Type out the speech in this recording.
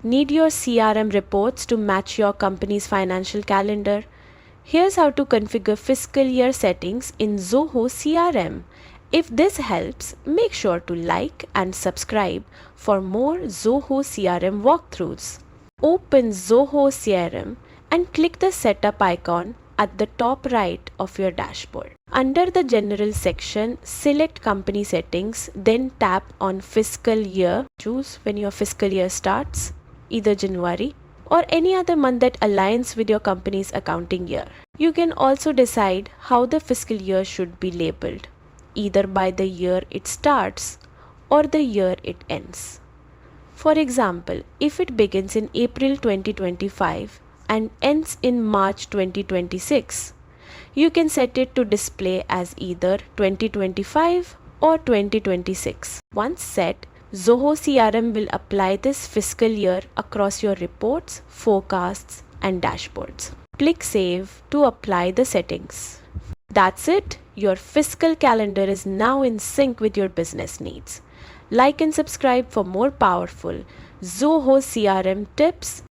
Need your CRM reports to match your company's financial calendar? Here's how to configure fiscal year settings in Zoho CRM. If this helps, make sure to like and subscribe for more Zoho CRM walkthroughs. Open Zoho CRM and click the setup icon at the top right of your dashboard. Under the General section, select Company Settings, then tap on Fiscal Year. Choose when your fiscal year starts, either January or any other month that aligns with your company's accounting year. You can also decide how the fiscal year should be labeled, either by the year it starts or the year it ends. For example, if it begins in April 2025 and ends in March 2026, you can set it to display as either 2025 or 2026. Once set, Zoho CRM will apply this fiscal year across your reports, forecasts, and dashboards. Click Save to apply the settings. That's it. Your fiscal calendar is now in sync with your business needs. Like and subscribe for more powerful Zoho CRM tips